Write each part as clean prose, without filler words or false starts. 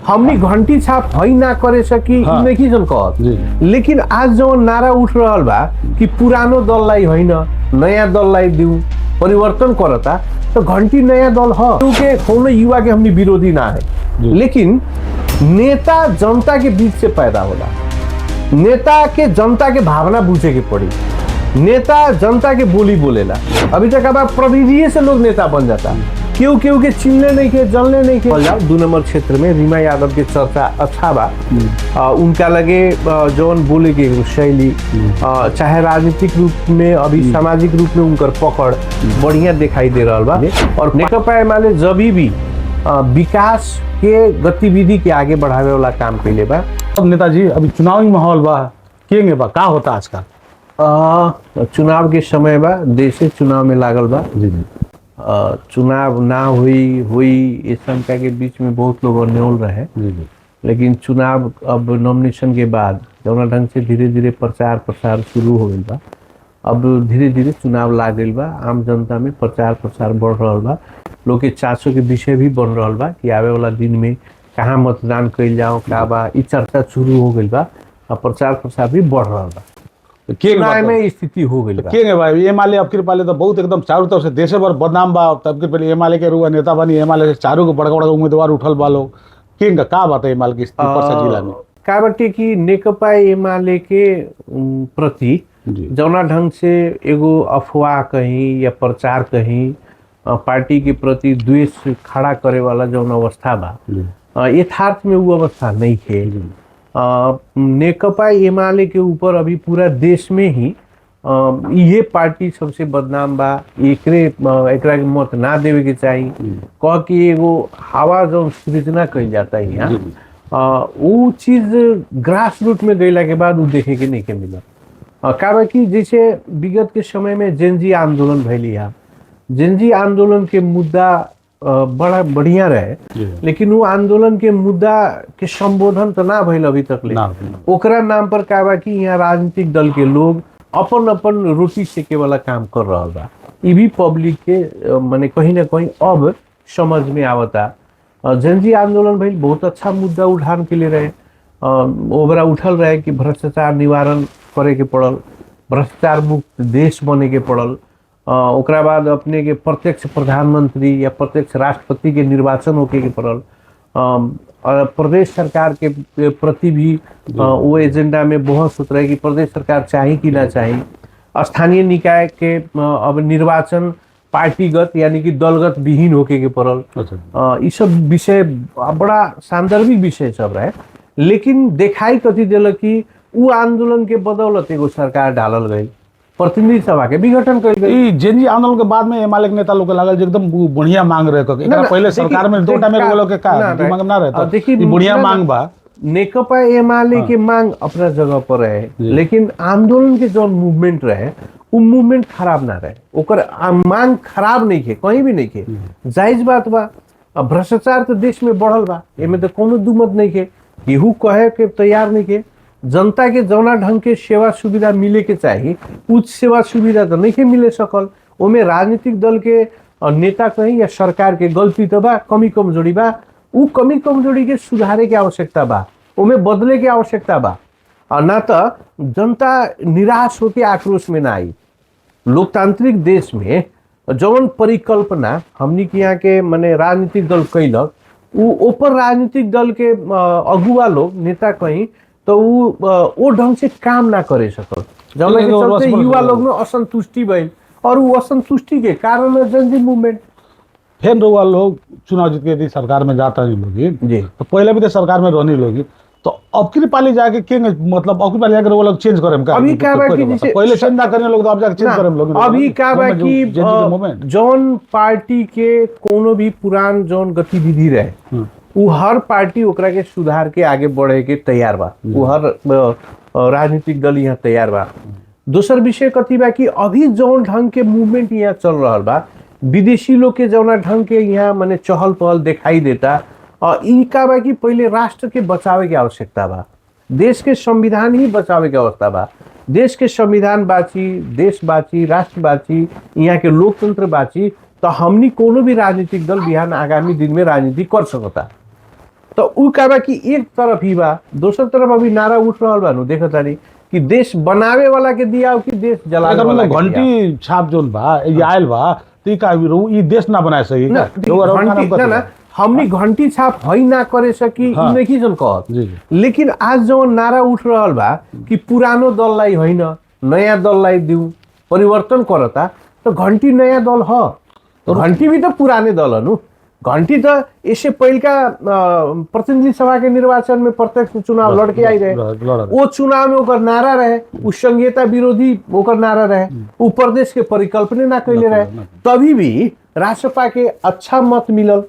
हमनी घंटी छाप हई ना करे सकी हाँ। नहीं जन कहत, लेकिन आज जो नारा उठ रहा बा कि पुरानो दललाई होइन नया दललाई दिउ परिवर्तन करता, तो घंटी नया दल है क्योंकि कौन युवा के हमनी विरोधी ना है, लेकिन नेता जनता के बीच से पैदा होला, नेता के जनता के भावना बूझे के पड़ी, नेता जनता के बोली बोलेला। अभी तक अब प्रविधि से लोग नेता बन जाता, क्यों क्यों के चिनले नहीं के जलने नहीं के। 2 नंबर क्षेत्र में रीमा यादव के चर्चा अच्छा बा, उनका लगे जौन बोले के शैली, चाहे राजनीतिक रूप में अभी सामाजिक रूप में उनकर पकड़ बढ़िया दिखाई दे रहा बा। और नेकपा एमाले जभी भी विकास के गतिविधि के आगे बढ़ावे वाला काम कैले बा। अब नेताजी अभी चुनावी माहौल बा, केंगे बा का होता आजकल? चुनाव के समय बा, देश चुनाव में लागल बा। चुनाव ना हुई इस शंका के बीच में बहुत लोग अन्योल रहे, लेकिन चुनाव अब नॉमिनेशन के बाद जौना ढंग से धीरे धीरे प्रचार प्रसार शुरू हो गई बा, अब धीरे धीरे चुनाव लाग गई बा, आम जनता में प्रचार प्रसार बढ़ रहा बा, लोग के चासो के विषय भी बन रहा बा कि आवे वाला दिन में कहाँ मतदान कइल जाओ का बा, ई चर्चा शुरू हो गई बा और प्रचार प्रसार भी बढ़ रहा बा। चुनाव में स्थिति हो गई के भाई एमाले अब के पाले तो बहुत एकदम चारों तरफ से देश भर बदनाम बा। तब के पहले एमाले के रुआ नेता बनी, एमाले के चारों को बड़का बड़का उम्मीदवार उठल बा लोग, केंगा का बात है एमाले की स्थिति परसा जिला में? का बाटे कि नेकपा एमाले के प्रति जौना ढंग से एगो अफवाह कहीं या प्रचार कहीं पार्टी के प्रति द्वेष खड़ा करे वाला जौन अवस्था बा, यथार्थ में वो अवस्था नहीं है। नेकपा एमाले के ऊपर अभी पूरा देश में ही ये पार्टी सबसे बदनाम बा, एकरा के मत ना देवे के चाहिए कह कि एगो हवा जो सृजना कही जाता है यहाँ, वो चीज ग्रास रूट में गईला के बाद वो देखे के नहीं के मिला। का कि जैसे विगत के समय में जेनजी आंदोलन भैली है, जेनजी आंदोलन के मुद्दा बड़ा बढ़िया रहे, लेकिन वो आंदोलन के मुद्दा के संबोधन तो ना भइल अभी तक ले। ओकरा नाम पर का बा कि यहाँ राजनीतिक दल के लोग अपन अपन रोटी सेके वाला काम कर रहा बा। ये भी पब्लिक के माने कहीं ना कहीं अब समझ में आवता। जेनजी आंदोलन भइल बहुत अच्छा मुद्दा उठान के लिए रहे, ओकरा उठल रहे कि भ्रष्टाचार निवारण करे के पड़ल, भ्रष्टाचार मुक्त देश बने के पड़ल, ओकरा बाद अपने के प्रत्यक्ष प्रधानमंत्री या प्रत्यक्ष राष्ट्रपति के निर्वाचन होके के पड़ल, प्रदेश सरकार के प्रति भी वो एजेंडा में बहस होता है कि प्रदेश सरकार चाहे कि ना चाहे, स्थानीय निकाय के अब निर्वाचन पार्टीगत यानी कि दलगत विहीन होके के पड़ल। ये सब विषय बड़ा सांदर्भिक विषय सब रहे, लेकिन दिखाई कथी दिल कि वो आंदोलन के बदौलत एगो सरकार डालल गई, प्रतिनिधि सभा के विघटन कर गई। जेनजी आंदोलन के बाद में एमाले के नेता लोग के लागल एकदम बढ़िया मांग रहे थे, एकरा पहले सरकार में 2 टाइम लोग के का दिमाग में ना रहता, देखिए बढ़िया मांग बा। नेकपा एमाले के मांग अपना जगह पर रहे, लेकिन आंदोलन के जो मूवमेंट रहे वो मूवमेंट खराब ना रहे, ओकर मांग खराब नहीं है, कहीं भी नहीं है, जायज बात बा। भ्रष्टाचार तो देश में बढ़ल बा, एमे तो कोनो दुमत नहीं है, केहू कहे के तैयार नहीं है। जनता के जौना ढंग के सेवा सुविधा मिले के चाहिए उच्च सेवा सुविधा तो नहीं मिले सकल। ओमे राजनीतिक दल के नेता कहीं या सरकार के गलती तो बा, कमी कमजोरी बा, उ कमी कमजोरी के सुधारे के आवश्यकता बा, ओमे बदले के आवश्यकता बा, और ना तो जनता निराश होके आक्रोश में ना आई। लोकतांत्रिक देश में जौन परिकल्पना हमनी के यहाँ के माने राजनीतिक दल कैलक, ऊपर राजनीतिक दल के अगुआ लोग नेता कहीं तो वो ढंग से काम ना करे सकल, जौना के चलते युवा लोग में असंतुष्टि भइल, और वो असंतुष्टि के कारण जेनजी मूवमेंट। फिर रुआ लोग चुनाव जीत के यदि सरकार में जाता नहीं लोग जी, तो पहले भी तो सरकार में रहनी लोगी, तो अब की पाली जाके के मतलब अब की पाली जाके वो लोग चेंज करें का? अभी क्या बाकी जैसे पहले चेंज ना करने लोग तो अब जाके चेंज करें लोग। अभी क्या बाकी जौन पार्टी के कोनो भी पुरान जौन गतिविधि रहे वो हर पार्टी ओकरा के सुधार के आगे बढ़े के तैयार बा, वो हर राजनीतिक दल यहाँ तैयार बा। दूसर विषय कथी बा कि अभी जौन ढंग के मूवमेंट यहाँ चल रहा बा, विदेशी लोग के जौना ढंग के यहाँ माने चहल पहल दिखाई देता, और इनका बा कि पहले राष्ट्र के बचावे के आवश्यकता बा, देश के संविधान ही बचावे के अवस्था बा। देश के संविधान बाची, देश बाची, राष्ट्र बाची, यहाँ के लोकतंत्र बाची, तो हमनी कोनो भी राजनीतिक दल बिहान आगामी दिन में राजनीति कर सकता। तो उ का बा कि एक तरफ ही बा, दोसर तरफ अभी नारा उठ रहल बा नु, देखत तानी कि देश बनावे वाला के दिया कि देश जलावे एकर वाला मतलब के दिया। घंटी छाप जोन बा ये आयल बा ती का ई देश ना बनाए सही ना घंटी ना हमनी घंटी छाप हई ना करे सकी हाँ। नहीं जन कहत, जी जी लेकिन आज जो नारा उठ रहल बा कि पुरानो दललाई होइन नयाँ दललाई दिउ परिवर्तन करता, तो घंटी नयाँ दल ह, तो घंटी भी तो पुराने दल हनु। घंटी तो इससे पहले का प्रतिनिधि सभा के निर्वाचन में प्रत्यक्ष चुनाव लड़के आई रहे, वो चुनाव में ओकर नारा रहे, उस संघीयता विरोधी ओकर नारा रहे, उ प्रदेश के परिकल्पना ना कैले रहे, तभी भी राष्ट्रपा के अच्छा मत मिलल,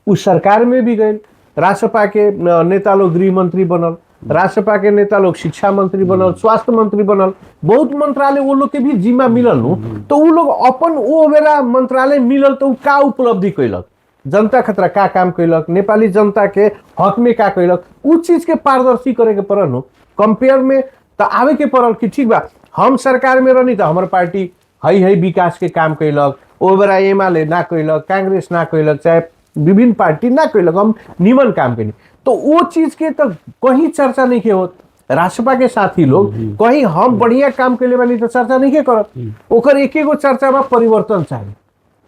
उस सरकार में भी गए, राष्ट्रपा के नेता लोग गृह मंत्री बनल, राष्ट्रपा के नेता लोग शिक्षा मंत्री बनल, स्वास्थ्य मंत्री बनल, बहुत मंत्रालय वो लोग के भी जिम्मा मिलल नु, तो वो लोग अपन वो बेरा मंत्रालय मिलल तो का उपलब्धि कैलक, जनता खतरा का काम कैलक, नेपाली जनता के हक में का कैलक, उस चीज के पारदर्शी करे के पड़ल नु। कंपेयर में तो आवे के पड़ल कि ठीक बा हम सरकार में रहनी तो हमार पार्टी हई विकास के काम कैलक, ओ बेरा एमाले ना कैलक, कांग्रेस ना कैलक, चाहे विभिन्न पार्टी ना कैलक, हम निमन काम कैली, तो वो चीज के तो कहीं चर्चा नहीं के होत। राष्ट्रपा के साथी लोग कहीं हम बढ़िया काम कैले वाली तो चर्चा नहीं के करत, ओकर एक एगो चर्चा बा परिवर्तन चाहिए,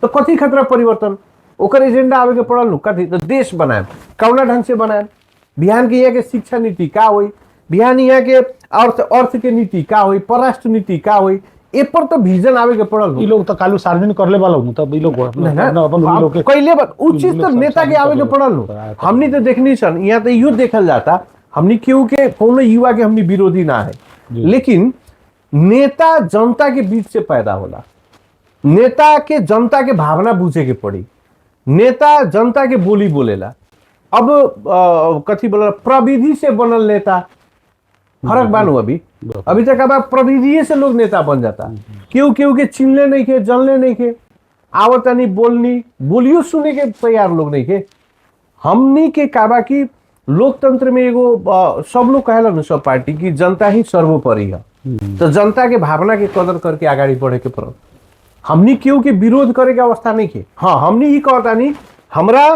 तो कथी खतरा परिवर्तन, ओकर एजेंडा आवे के पड़ल नु, कथी तो देश बनाए, कौना ढंग से बनाए, बिहान के यहाँ के शिक्षा नीति का होई, बिहान यहाँ के अर्थ के नीति का होई, परराष्ट्र नीति का होई, ए पर तो विजन आवे के पड़ल नु। ई लोग तो कालू सार्वजनिक करले वाला हूं तब ई लोग अपन लोग के कैले उ चीज तो नेता के आवे के पड़ल नु। हमनी तो देखनी सन, यहाँ तो यो देखल जाता, हमनी क्यों के कोनो युवा के हमनी विरोधी ना है, लेकिन नेता जनता के बीच से पैदा होला, नेता के जनता के भावना बुझे के पड़ी, नेता जनता के बोली बोलेला। अब कथी बोला प्रविधि से बनल नेता फर्क बानू, अभी तक अब प्रविधि से लोग नेता बन जाता, क्यों के चिनले नहीं के, जनले नहीं के, आवतानी बोलनी बोलियो सुने के तैयार लोग नहीं के। हमनी के काबा की लोकतंत्र में एगो सब लोग कहला न, सब पार्टी की जनता ही सर्वोपरि है, तो जनता के भावना के कदर करके आगे बढ़े के पड़ल। हमनी क्यों के विरोध करे के अवस्था नहीं के। हाँ, हमनी ही कहता नहीं, हमरा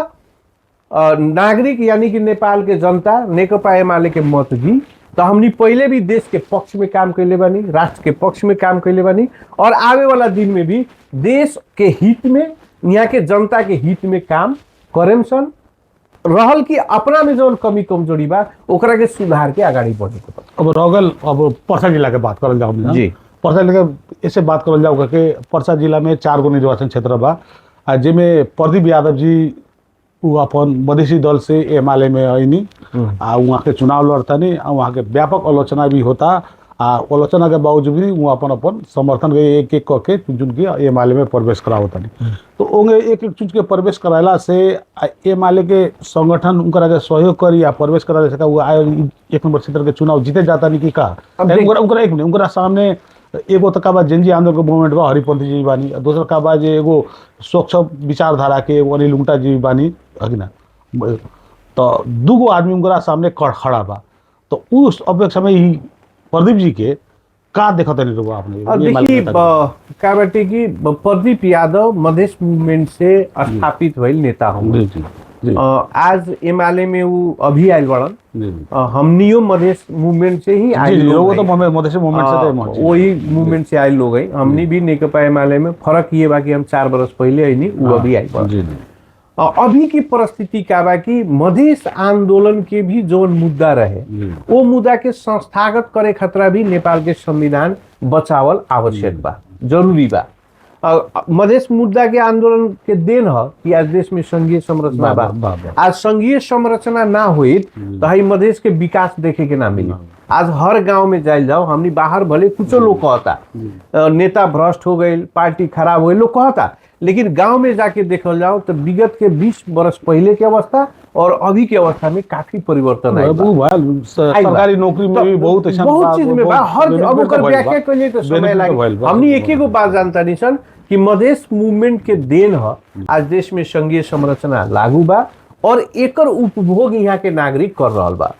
नागरिक यानी कि नेपाल के जनता नेकपा एमाले के मत दी, तो हमनी पहले भी देश के पक्ष में काम कैले बानी, राष्ट्र के पक्ष में काम कैले बानी, और आवे वाला दिन में भी देश के हित में, यहाँ के जनता के हित में काम करेम सन। रहल कि अपना में जो कमी कमजोरी बा ओकरा के सुधार के आगे बढ़े के पड़े। अब रगल अब पर्सा जिला के बात करल जाओ जी, पर्सा जिला के ऐसे बात करल जाओ कि पर्सा जिला में 4 गो निर्वाचन क्षेत्र बा, जिसमें प्रदीप यादव जी वो अपन मधेसी दल से एमाले में आईनी, वहाँ के चुनाव लड़तानी, वहाँ के व्यापक आलोचना भी होता, आलोचना के बावजूद भी वो अपन समर्थन के एक एक करके चुन के एमाले में प्रवेश करावतानी। तो ओंगे एक एक चुन के प्रवेश कराला से एमाले के संगठन उनका के सहयोग करी या प्रवेश करा सका, वो 1 नंबर क्षेत्र के चुनाव जीते जाता नहीं कि का उनका एक मिनट उनका सामने एगो तो का जेनजी आंदोलन के मूवमेंट बा हरिपंथी जी बानी, दूसरा का बा जे एगो स्वच्छ विचारधारा के एगो अनिल लुंगटा जी बानी है ना, तो 2 गो आदमी उनका सामने खड़ा बा। तो उस अपेक्षा में ही प्रदीप जी के का देखते नहीं रहो आपने? देखिए का बेटे की प्रदीप यादव मधेश मूवमेंट से स्थापित भइल नेता होंगे, आज एमाले में वो अभी आयल बड़न, हमनियो मधेश मूवमेंट से ही आयल लोग, तो मधेश मूवमेंट से वही मूवमेंट से आयल लोग है। हमनी भी नेकपा एमाले में फर्क ये बाकी हम 4 बरस पहले आई वो अभी आयल बड़न। अभी की परिस्थिति का बा कि मधेश आंदोलन के भी जो मुद्दा रहे वो मुद्दा के संस्थागत करे खतरा भी नेपाल के संविधान बचावल आवश्यक बा, जरूरी बा। मधेश मुद्दा के आंदोलन के देन है कि आज देश में संघीय संरचना बा, आज संघीय संरचना ना हुई तो हई मधेश के विकास देखे के ना मिली। आज हर गांव में जाइल जाओ, हमनी बाहर भले कुछ लोग कहता नेता भ्रष्ट हो गए, पार्टी खराब हो गई लोग कहता, लेकिन गांव में जाके देखल जाओ तो विगत के 20 बरस पहले की अवस्था और अभी की अवस्था में काफी परिवर्तन आया। सरकारी नौकरी में भी बहुत चीज में बा, हर अब ओकर व्याख्या कइले तो समय लागे। हमनी एक एगो बात जानता नहीं सन कि मधेश मूवमेंट के देन है आज देश में संघीय संरचना लागू बा और एकर उपभोग यहाँ के नागरिक कर रहल बा।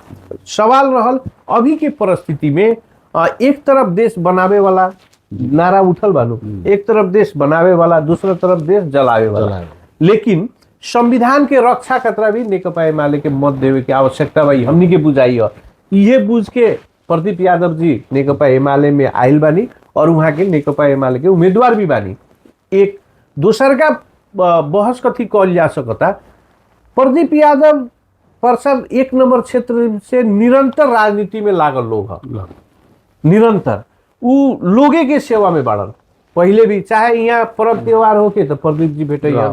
सवाल रहल अभी के परिस्थिति में एक तरफ देश बनावे वाला नारा उठल बानू, एक तरफ देश बनावे वाला, दूसरा तरफ देश जलावे वाला, लेकिन संविधान के रक्षा खतरा भी नेकपा एमाले के मत देवे के आवश्यकता भाई हमनी के बुझाई है। ये बुझ के प्रदीप यादव जी नेकपा एमाले में आयल बानी और वहाँ के नेकपा एमाले के उम्मीदवार भी बानी। एक दूसर का बहस कथी कहल जा सकता, प्रदीप यादव पार्षद 1 नंबर क्षेत्र से निरंतर राजनीति में लागल लोग है, निरंतर उ लोगे के सेवा में बाड़न। पहले भी चाहे यहाँ पर्व त्योहार होके तो प्रदीप जी भेटैया,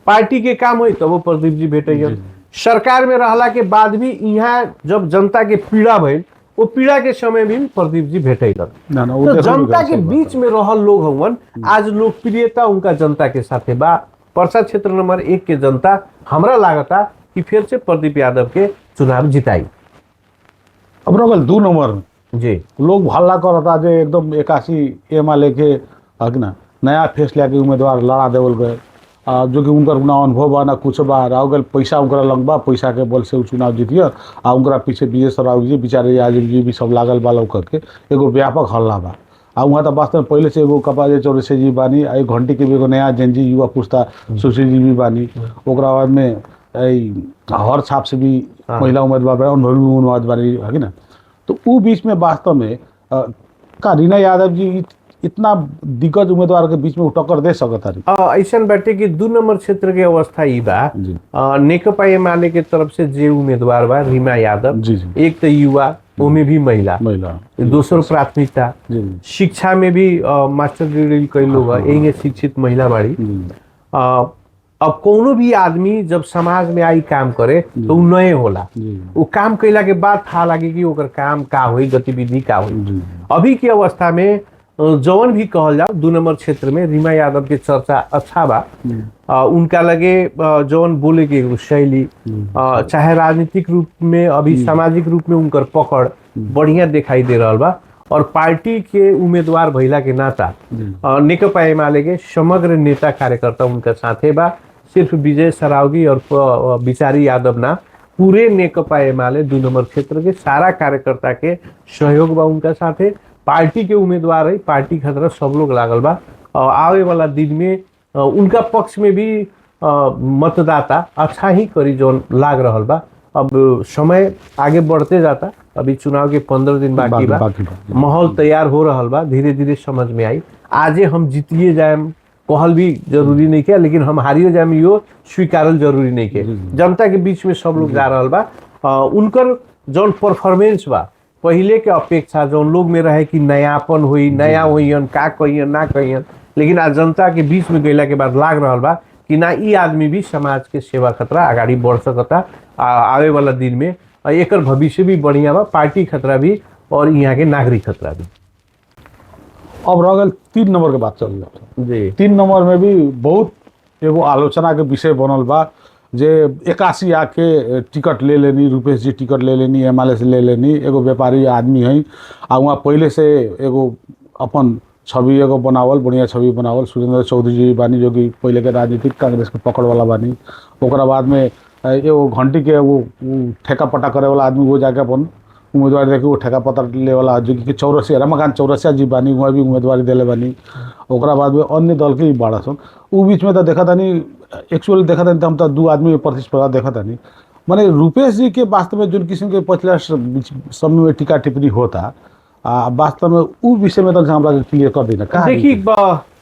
पार्टी के काम हो तो वो प्रदीप जी भेटैया, सरकार में रहला के बाद भी यहाँ जब जनता के पीड़ा भइल वो पीड़ा के समय भी प्रदीप जी भेटैलन। तो जनता के बीच में रहल लोग हवन, आज लोकप्रियता उनका जनता के साथे बा। पर्सा क्षेत्र नंबर 1 के जनता हमरा लागता कि फिर से प्रदीप यादव के चुनाव जिताई। अब रगल 2 नंबर में जी लोग हल्ला करता जे एकदम 81 एमाले के ना नया फैसला के उम्मीदवार लड़ा देवल गए, जो कि उनकर ना अनुभव बा ना कुछ बा, राव गल पैसा उनका लंग बा, पैसा के बल से चुनाव जीतिए आ उनका पीछे BS राव जी बेचारे आजम जी भी सब लागल बा लोग के एगो व्यापक हल्ला बा। आ वहाँ तो वास्तव में पहले से एगो कपाजे चौरसे जी बानी, एक घंटी के भी एगो नया जेनजी युवा पुस्ता सुशील जी भी बानी, ओकरा बाद में हर छाप से भी महिला उम्मीदवार बा, अनुभवी उम्मीदवार बानी है कि ना। तो वो बीच में वास्तव में का रीना यादव जी इतना दिग्गज उम्मीदवार के बीच में टक्कर दे सकता है? ऐसा बाटे कि 2 नंबर क्षेत्र के अवस्था ई बा, नेकपा एमाले के तरफ से जे उम्मीदवार बा रीमा यादव, एक तो युवा ओमे भी महिला दोसर प्राथमिकता, शिक्षा में भी मास्टर डिग्री कई लोग यही शिक्षित महिला बाड़ी। अब कोनो भी आदमी जब समाज में आई काम करे तो उ नए होला, वो काम कैला के बाद था लगे कि ओकर काम का होई, गतिविधि का होई। अभी की अवस्था में जौन भी कहल जाओ 2 नंबर क्षेत्र में रीमा यादव के चर्चा अच्छा बा। उनका लगे जौन बोले के एगो शैली, चाहे राजनीतिक रूप में अभी सामाजिक रूप में उनकर पकड़ बढ़िया दिखाई दे रहा बा। और पार्टी के उम्मीदवार भइला के नाता नेकपा एमाले के समग्र नेता कार्यकर्ता उनका साथे बा। सिर्फ विजय सरावगी और बिचारी यादव ना, पूरे नेकपा एमाले 2 नंबर क्षेत्र के सारा कार्यकर्ता के सहयोग बा उनका साथे। पार्टी के उम्मीदवार है, पार्टी खतरा सब लोग लागल बा। आवे वाला दिन में उनका पक्ष में भी मतदाता अच्छा ही करी जो लाग रहल बा। अब समय आगे बढ़ते जाता, अभी चुनाव के 15 दिन बाकी बा, माहौल तैयार हो रहल बा, धीरे धीरे समझ में आई। आजे हम जीतिए जाए कहल भी जरूरी नहीं के, लेकिन हम हारियो जाए यो स्वीकारल जरूरी नहीं के। जनता के बीच में सब लोग जा रहल बा। उनकर जौन परफॉर्मेंस बा पहले के अपेक्षा जौन लोग में रहे कि नयापन हुई, नया होइयन, का कहियन ना कहियन, लेकिन आज जनता के बीच में गइला के बाद लाग रहल बा कि ना ई आदमी भी समाज के सेवा खतरा आगाड़ी बढ़ सकता। आवे वाला दिन में एकर भविष्य भी बढ़िया बा, पार्टी खतरा भी और यहाँ के नागरिक खतरा भी। अब रह गल 3 नंबर के बात चल जाता जी। 3 नंबर में भी बहुत एगो आलोचना के विषय बनल बा जे 81 आके टिकट ले लेनी, रुपेश जी टिकट ले लेनी, एमाले से ले लेनी, एगो व्यापारी आदमी है आ वहाँ पहले से एगो अपन छवि एगो बनावल, बढ़िया छवि बनावल सुरेंद्र चौधरी जी बानी, जो कि पहले के राजनीतिक कांग्रेस के पकड़ वाला बानी। ओकरा बाद में एगो घंटी के वो ठेका पटा करे वाला आदमी वो जाके अपन उम्मीदवार देखे वो ठेका पता ले वाला, जो कि चौरसिया रमाकांत चौरसिया जी बानी, वहाँ भी उम्मीदवारी दिले बानी। ओकरा बाद में अन्य दल के ही बाड़ा सन। वो बीच में तो देखा था नहीं, एक्चुअली देखा था नहीं, हम तो 2 आदमी प्रतिस्पर्धा देखा था नहीं। माने रुपेश जी के वास्तव में जो किस्म के पिछला समय में टीका टिप्पणी होता, वास्तव में वो विषय में तो हमरा क्लियर कर देना का देखिए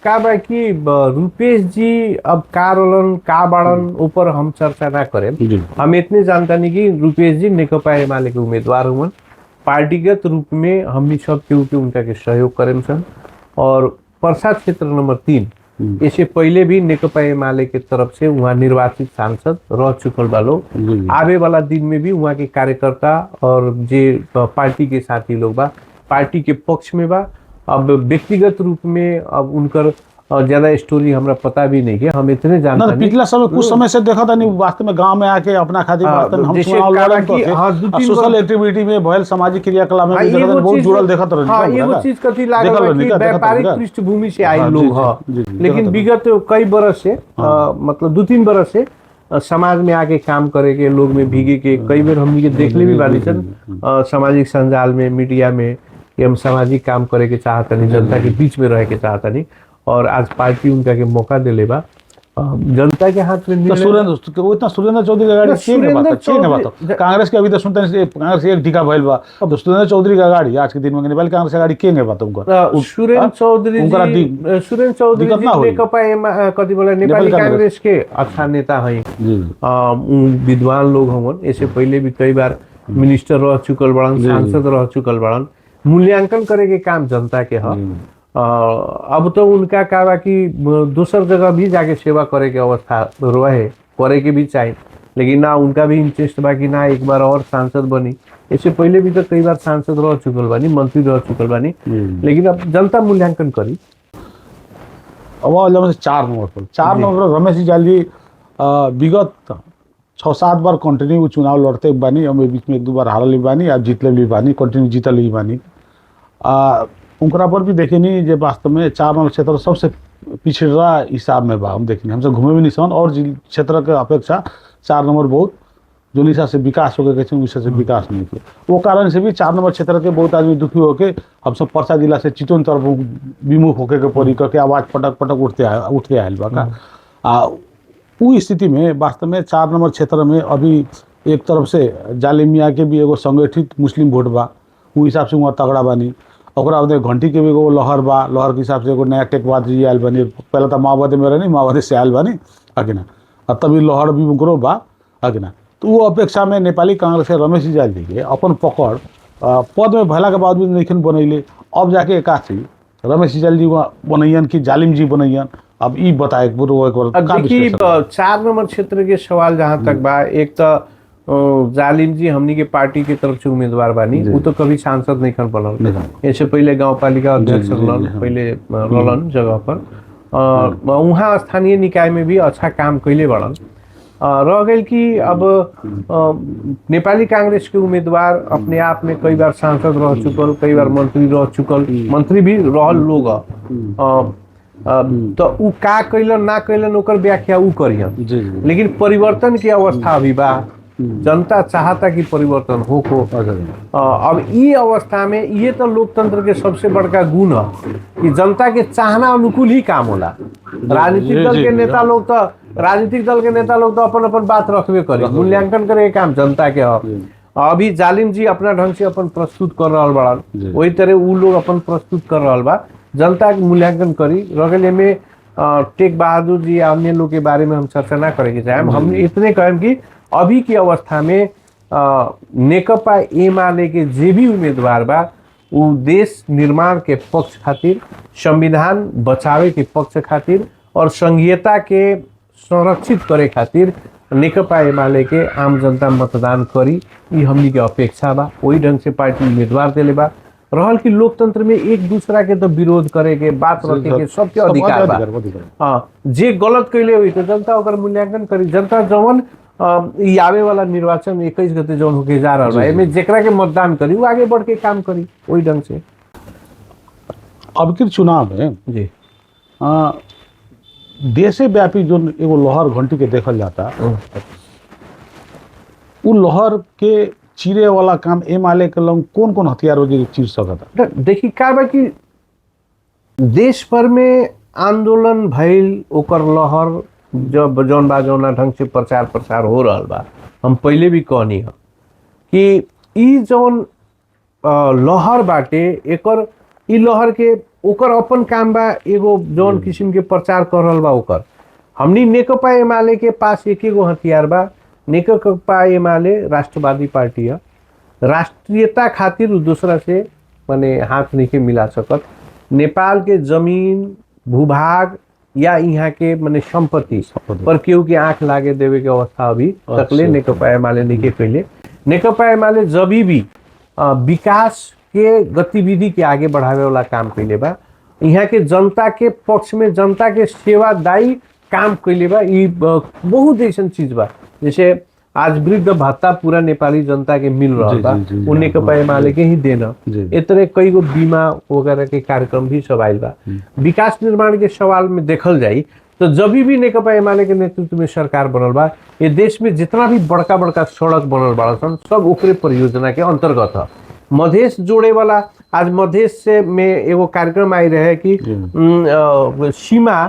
का बा कि रुपेश जी अब का रोलन का बाड़न ऊपर हम चर्चा ना करें। हम इतने जानता नहीं कि रुपेश जी नेकपा एमाले के उम्मीदवार हुए, पार्टीगत रूप में हमनी सब केहू के उनका के सहयोग करें सन। और पर्सा क्षेत्र नंबर 3 इससे पहले भी नेकपा एमाले के तरफ से वहाँ निर्वाचित सांसद रह चुकल बा लोग। आवे वाला दिन में भी वहाँ के कार्यकर्ता और जे पार्टी के साथी लोग बा पार्टी के पक्ष में बा। अब व्यक्तिगत रूप में अब उनकर ज्यादा स्टोरी हमरा पता भी नहीं है, हम इतने जानते हैं। पिछला समय कुछ समय से देखा था नहीं, वास्तव में गांव में आके अपना खातिर वास्तव हम चुनाव लड़न तो सोशल एक्टिविटी में भयल सामाजिक क्रियाकलाप में भी देखा बहुत जुड़ल देखत रहन। हां एगो चीज कथी लागल कि व्यापारिक पृष्ठभूमि से आए लोग ह, लेकिन विगत कई बरस से मतलब 2-3 बरस से समाज में आके काम करे के लोग में भीगे के कई बार हमनी के देखले भी बानी सन सामाजिक संजाल में, मीडिया में कि हम सामाजिक काम करे के चाहतनी, जनता के बीच में रहे के चाहतनी। और आज पार्टी उनका के मौका दिले बा जनता के हाथ में तो निर्णय सुरेंद्र वो इतना सुरेंद्र चौधरी का गाड़ी ना, के सुरेंद्र बात के चौधरी- बात कांग्रेस के अभी तो सुनते हैं कांग्रेस एक टीका भइल बा तो सुरेंद्र चौधरी का गाड़ी आज के दिन में नेपाली कांग्रेस का गाड़ी के बात उनको सुरेंद्र चौधरी उनकरा जी सुरेंद्र चौधरी दिक्कत जी ना होई। नेकपा कथी बोला नेपाली नेपाली कांग्रेस। कांग्रेस के अच्छा नेता हैं। जी विद्वान लोग हवन, इससे पहले भी कई बार मिनिस्टर रह चुकल बड़न, जी। सांसद रह चुकल बड़न। मूल्यांकन करे के काम जनता के ह। अब तो उनका का बा कि दूसर जगह भी जाके सेवा करे के अवस्था रहे, करे के भी चाहिए, लेकिन ना उनका भी इंटरेस्ट बा कि ना एक बार और सांसद बनी। इससे पहले भी तो कई बार सांसद रह चुकल बानी, मंत्री रह चुकल बानी, लेकिन अब जनता मूल्यांकन करी। अब जब से 4 नंबर पर रमेश जी जाल जी विगत 6-7 बार कंटिन्यू चुनाव लड़ते बानी, हम बीच में 1-2 बार हारल भी बानी, अब जीतले भी बानी, कंटिन्यू जीतल भी बानी। उनकरा पर भी देखे नहीं जे वास्तव में 4 नंबर क्षेत्र सबसे पिछड़ा हिसाब में बा। हम देखें हमसे घूमे भी नहीं सन और क्षेत्र के अपेक्षा 4 नंबर बहुत जो हिसाब से विकास हो गए उस से विकास नहीं किया। वो कारण से भी 4 नंबर क्षेत्र के बहुत आदमी दुखी होके हम सब पर्सा जिला से चितौन तरफ विमुख होके के पड़ी करके आवाज पटक पटक उठते आयल बा का। उ स्थिति में वास्तव में 4 नंबर क्षेत्र में अभी एक तरफ से जालिमिया के भी एगो संगठित मुस्लिम वोट बा, उ हिसाब से वहाँ तगड़ा बानी। ओकरा बाद घंटी के भी एगो लहर बा, लहर के हिसाब से एगो नया टेकवाद जी आयल बानी। पहले तो माओवादी में रहनी, माओवादी से आयल बानी आगे ना, अब तभी लहर भी उनको बा आगे ना। तो वो अपेक्षा में नेपाली कांग्रेस के रमेश जी जाल जी के अपन पकड़ पद में भला के बाद भी नहीं बनैले। अब जाके एकासी रमेश जी जाल जी बनैयन कि जालिम जी बनैयन, अब ई बताए देखिए 4 नंबर क्षेत्र के सवाल जहाँ तक बा, एक तो जालिम जी हमनी के पार्टी के तरफ से उम्मीदवार बानी, वो तो कभी सांसद नहीं खन बनल। इससे पहले गांव पालिका अध्यक्ष रहलन, पहले रहलन जगह पर, वहाँ स्थानीय निकाय में भी अच्छा काम कैले बड़न। रह गई कि अब नेपाली कांग्रेस के उम्मीदवार अपने आप में कई बार सांसद रह चुकल, कई बार मंत्री रह चुकल, मंत्री भी रहल लोग। तो उ का कैलन ना कैलन ओकर व्याख्या उ करियन, लेकिन परिवर्तन की अवस्था अभी बा। जनता चाहता कि परिवर्तन हो। अब ई अवस्था में ये तो लोकतंत्र के सबसे बड़का गुण है कि जनता के चाहना अनुकूल ही काम होला। राजनीतिक दल के नेता लोग तो अपन अपन बात रखबे करे, मूल्यांकन करे के काम जनता के है। अभी जालिम जी अपना ढंग से अपन प्रस्तुत कर रहा बड़ा, वही तरह उ लोग अपन प्रस्तुत कर रहा बा, जनता के मूल्यांकन करी। रगले में टेक बहादुर जी या अन्य लोग के बारे में हम चर्चा ना करेंगे चाहे हम इतने कहें कि अभी की अवस्था में नेकपा एमाले के जे भी उम्मीदवार बा वो देश निर्माण के पक्ष खातिर, संविधान बचावे के पक्ष खातिर और संघीयता के संरक्षित करे खातिर नेकपा एमाले के आम जनता मतदान करी, ये हमनी के अपेक्षा बा। वही ढंग से पार्टी उम्मीदवार देले बा। रहल कि लोकतंत्र में एक दूसरा के तो विरोध करे के, बात रखे के सबके अधिकार बा। जे गलत कैले हुई तो जनता ओकर मूल्यांकन करी। जनता जवन ई आवे वाला निर्वाचन 21 गते जौन होके जा रहा है, एमे जेकरा के मतदान करी वो आगे बढ़ के काम करी वही ढंग से। अब के चुनाव में जी देशे व्यापी जो एगो लहर घंटी के देखल जाता, उ लहर के चीरे वाला काम एमाले के लोग कौन कौन हथियार हो जो चीर सकता? देखिए का बा कि देश भर में आंदोलन भइल, ओकर लहर जब जौन बा जौना ढंग से प्रचार प्रसार हो रहा बा। हम पहले भी कहनी है कि ई जौन लहर बाटे, एकर ई लहर के ओकर अपन काम बा, एगो जौन किस्म के प्रचार कर रहल बा ओकर। हमनी नेकपा एमाले के पास एक एगो हथियार बा। नेकपा एमाले राष्ट्रवादी पार्टी है, राष्ट्रीयता खातिर दूसरा से माने हाथ नहीं के मिला सकत। नेपाल के जमीन भूभाग या यहाँ के माने संपत्ति पर केहू के आंख लागे देवे के अवस्था अभी तकले नेकपा एमाले नहीं के कैले। नेकपा एमाले जब भी विकास के गतिविधि के आगे बढ़ावे वाला काम कैले बा, यहाँ के जनता के पक्ष में जनता के सेवादायी काम कैले बा। ये बहुत ऐसा चीज बा जैसे आज वृद्ध भत्ता पूरा नेपाली जनता के मिल रहा था, वो नेकपा एमाले के ही देना। इस तरह कई गो बीमा वगैरह के कार्यक्रम भी सब आयल बा। विकास निर्माण के सवाल में देखल जाई तो जब भी नेकपा एमाले के नेतृत्व में सरकार बनल बा, ये देश में जितना भी बड़का बड़का सड़क बनल बड़ा सन सब ओकरे परियोजना के अंतर्गत है। मधेश जोड़े वाला आज मधेश से में एगो कार्यक्रम आई रहे कि सीमा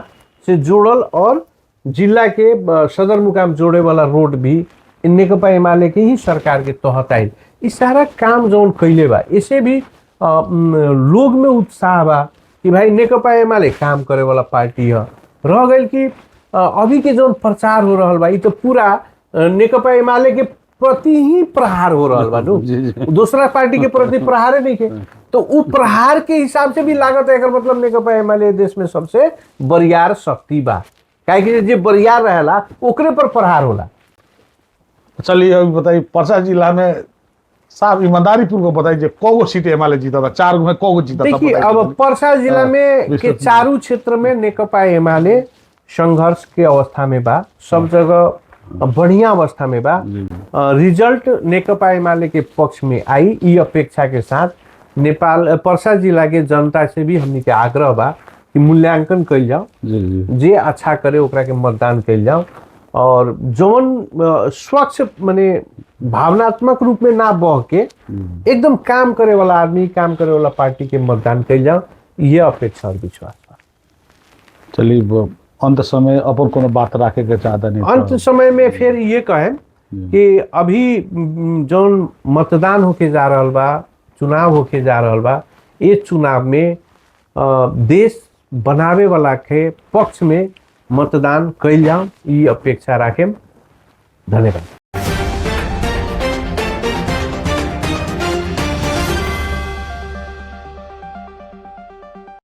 से जोड़ल और जिला के सदरमुकाम जोड़े वाला रोड भी नेकपा एमाले के ही सरकार के तहत आयल। इ सारा काम जौन कैले बा इसे भी लोग में उत्साह बा कि भाई नेकपा एमाले काम करे वाला पार्टी है। रह गई कि अभी के जौन प्रचार हो रहा बा इ तो पूरा नेकपा एमाले के प्रति ही प्रहार हो रहा बा। दूसरा पार्टी के प्रति प्रहार नहीं के, तो उ प्रहार के हिसाब से भी लागत है। मतलब नेकपा एमाले देश में सबसे बरियार शक्ति बा, काहे कि जे बरियार रहेला ओकरे पर प्रहार होला। चलिए अभी बताइए पर्सा जिला में साहब ईमानदारी पूर्वक बताइए कौगो सीट एमाले जीता था, 4 में कौगो जीता था? देखिए अब पर्सा जिला में के चारों क्षेत्र में नेकपा एमाले संघर्ष के अवस्था में बा, सब जगह बढ़िया अवस्था में बा। रिजल्ट नेकपा एमाले के पक्ष में आई, ई अपेक्षा के साथ नेपाल पर्सा जिला के जनता से भी हमनी के आग्रह बा कि मूल्यांकन कइल जाओ, जे अच्छा करे ओकरा के मतदान कइल जाओ, और जौन स्वच्छ माने भावनात्मक रूप में ना बह के एकदम काम करे वाला आदमी, काम करे वाला पार्टी के मतदान कइल जाओ, ये अपेक्षा और विश्वास बा। चलिए अंत समय अपन कोनो बात रखे के चाहता नहीं? अंत समय में फिर ये कहें कि अभी जौन मतदान होके जा रहल बा, चुनाव होके जा रहल बा, ये चुनाव में देश बनावे वाला के पक्ष में मतदान कइल जाओ, ये अपेक्षा राखें। धन्यवाद।